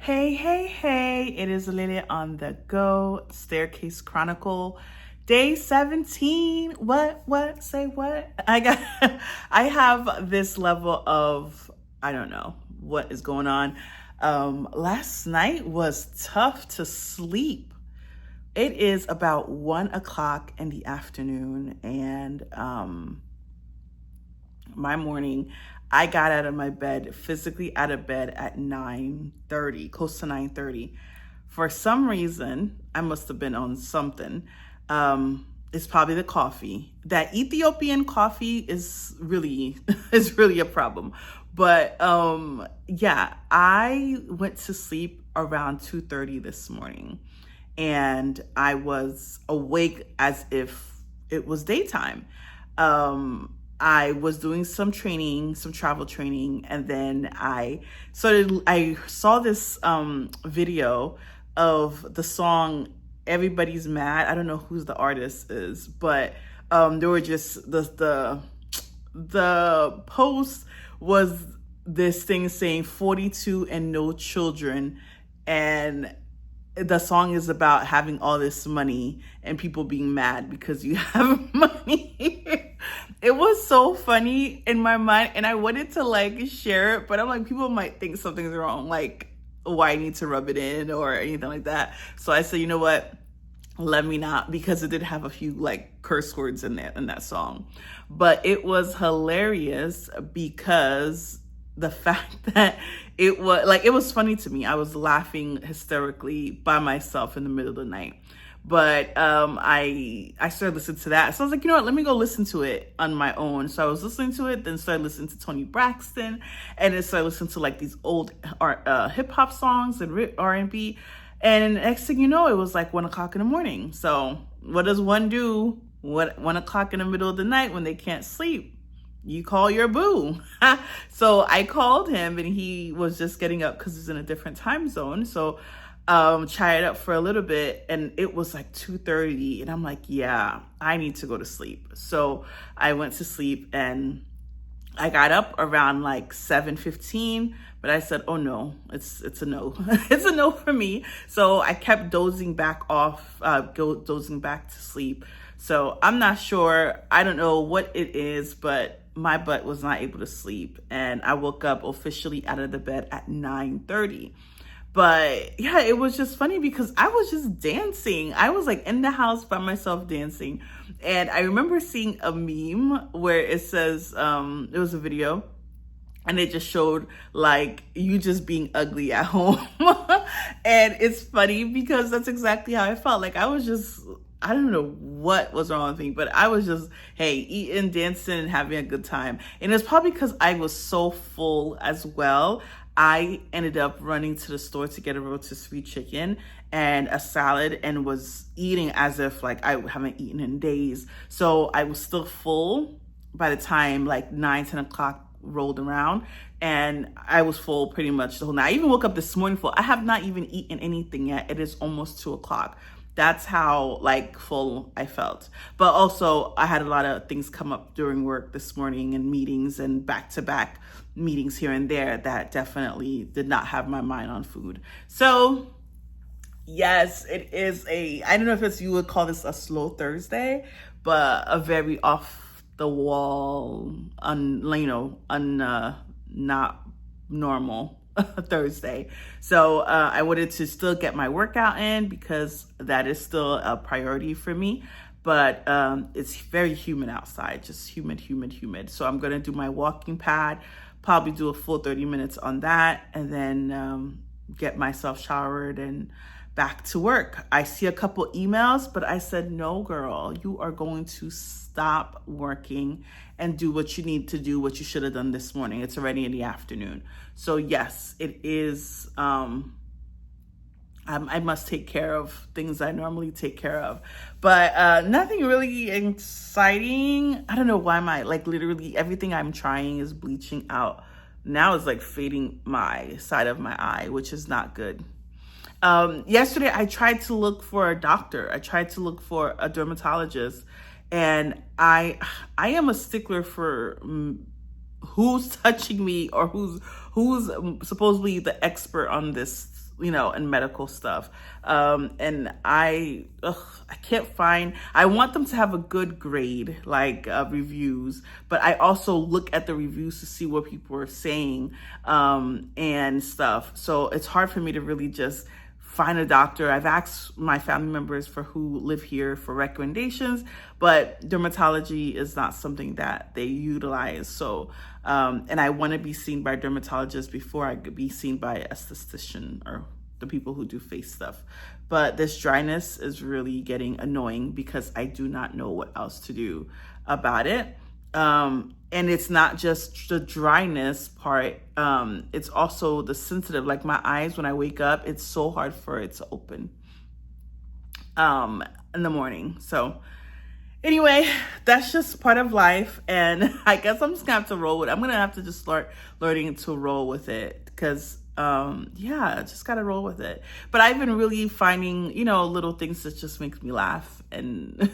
Hey, hey, hey, it is Lily on the go, Staircase Chronicle, day 17. Say what? I have this level of, I don't know what is going on. Last night was tough to sleep. It is about 1 o'clock in the afternoon, and my morning, I got out of my bed, physically out of bed at 9:30, close to 9:30. For some reason, I must have been on something. It's probably the coffee. That Ethiopian coffee is really is really a problem. But yeah, I went to sleep around 2:30 this morning, and I was awake as if it was daytime. I was doing some training, some travel training, and then I saw this video of the song Everybody's Mad. I don't know who the artist is, but there were just the post was this thing saying 42 and no children, and the song is about having all this money and people being mad because you have money. It was so funny in my mind, and I wanted to share it, but I'm like, people might think something's wrong, like why I need to rub it in or anything like that. So I said, you know what? Let me not, because it did have a few curse words in there in that song. But it was hilarious because the fact that it was funny to me. I was laughing hysterically by myself in the middle of the night. But I started listening to that. So I was like, you know what, let me go listen to it on my own. So I was listening to it, then started listening to Toni Braxton, and then started listening to these old hip hop songs and R&B. And next thing you know, it was 1 o'clock in the morning. So what does one do 1 o'clock in the middle of the night when they can't sleep? You call your boo. So I called him, and he was just getting up because he's in a different time zone. So chatted up for a little bit, and it was 2:30, and I'm like, yeah, I need to go to sleep. So I went to sleep, and I got up around 7:15, but I said, oh no, it's a no. It's a no for me. So I kept dozing back to sleep. So I'm not sure. I don't know what it is, but my butt was not able to sleep, and I woke up officially out of the bed at 9:30. But yeah, it was just funny because I was just dancing. I was in the house by myself dancing. And I remember seeing a meme where it says, it was a video, and it just showed you just being ugly at home. And it's funny because that's exactly how I felt. I don't know what was wrong with me, but I was just, hey, eating, dancing, and having a good time. And it's probably because I was so full as well. I ended up running to the store to get a rotisserie chicken and a salad, and was eating as if I haven't eaten in days. So I was still full by the time 9-10 o'clock rolled around, and I was full pretty much the whole night. I even woke up this morning full. I have not even eaten anything yet. It is almost 2 o'clock. That's how full I felt. But also I had a lot of things come up during work this morning, and meetings and back-to-back meetings here and there that definitely did not have my mind on food. So yes, it is I don't know if you would call this a slow Thursday, but a very off the wall, not normal Thursday. So I wanted to still get my workout in because that is still a priority for me. But it's very humid outside, just humid. So I'm gonna do my walking pad, probably do a full 30 minutes on that, and then get myself showered and back to work. I see a couple emails, but I said, no, girl, you are going to stop working and do what you need to do, what you should have done this morning. It's already in the afternoon. So yes, it is, I must take care of things I normally take care of, but nothing really exciting. I don't know why literally everything I'm trying is bleaching out. Now it's fading my side of my eye, which is not good. Yesterday I tried to look for a doctor. I tried to look for a dermatologist, and I am a stickler for who's touching me or who's supposedly the expert on this and medical stuff. And I can't find, I want them to have a good grade, like reviews, but I also look at the reviews to see what people are saying and stuff. So it's hard for me to really just find a doctor. I've asked my family members who live here for recommendations, but dermatology is not something that they utilize. So, and I want to be seen by a dermatologist before I could be seen by an esthetician or the people who do face stuff. But this dryness is really getting annoying because I do not know what else to do about it. And it's not just the dryness part. It's also the sensitive, like my eyes, when I wake up, it's so hard for it to open, in the morning. So anyway, that's just part of life. And I guess I'm just gonna have to roll with it. I'm gonna have to just start learning to roll with it because, yeah, just gotta roll with it. But I've been really finding, little things that just makes me laugh. And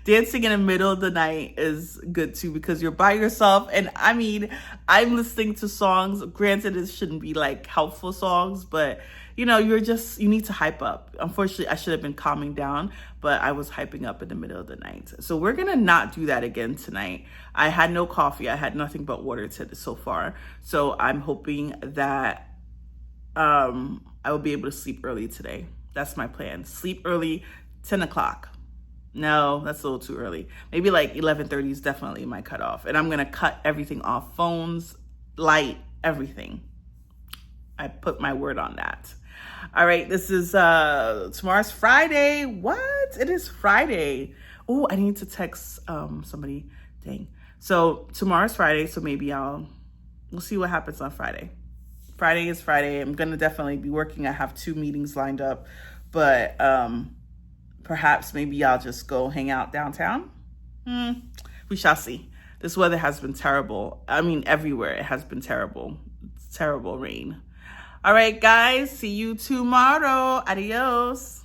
dancing in the middle of the night is good too, because you're by yourself. And I mean, I'm listening to songs. Granted, it shouldn't be like helpful songs, but you need to hype up. Unfortunately, I should have been calming down, but I was hyping up in the middle of the night. So we're gonna not do that again tonight. I had no coffee. I had nothing but water so far. So I'm hoping that I will be able to sleep early today. That's my plan. Sleep early, 10 o'clock. No, that's a little too early. Maybe like 11:30 is definitely my cutoff. And I'm gonna cut everything off. Phones, light, everything. I put my word on that. All right, this is tomorrow's Friday. What? It is Friday. Oh, I need to text somebody. Dang. So tomorrow's Friday, so maybe we'll see what happens on Friday. Friday is Friday. I'm gonna definitely be working. I have 2 meetings lined up, but perhaps maybe I'll just go hang out downtown. We shall see. This weather has been terrible. I mean, everywhere it has been terrible. It's terrible rain. All right, guys, see you tomorrow. Adios.